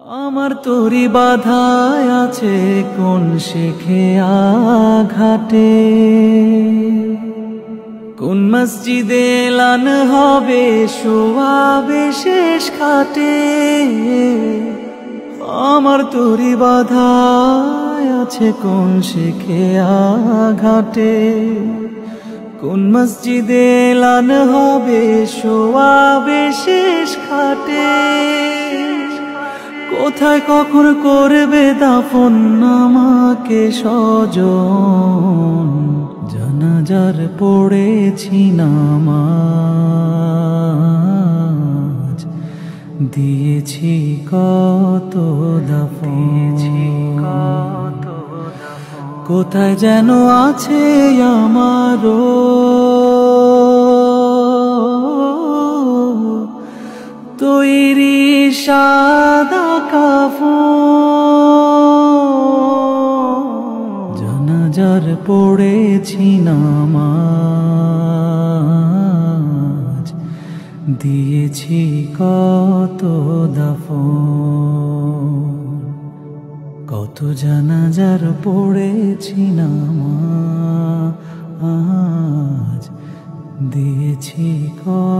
আমার তরি বাধায় আছে কোন শেখে আঘাটে, কোন মসজিদে এলান হবে শোয়াবে শেষ খাটে। আমার তরি বাধায় আছে কোন শেখে আঘাটে, কোন মসজিদে এলান হবে শোয়াবে শেষ খাটে। কোথায় কখন করবে দাফন আমাকে স্বজন, জানাজার পড়েছি নামাজ, দিয়েছি কত দাফন। কোথায় যেন আছে আমারও তৈরি সাদা কাফন, জানাজার পড়েছি নামাজ, দিয়েছি কত দাফন। কত জানাজার পড়েছি নামাজ, দিয়েছি কত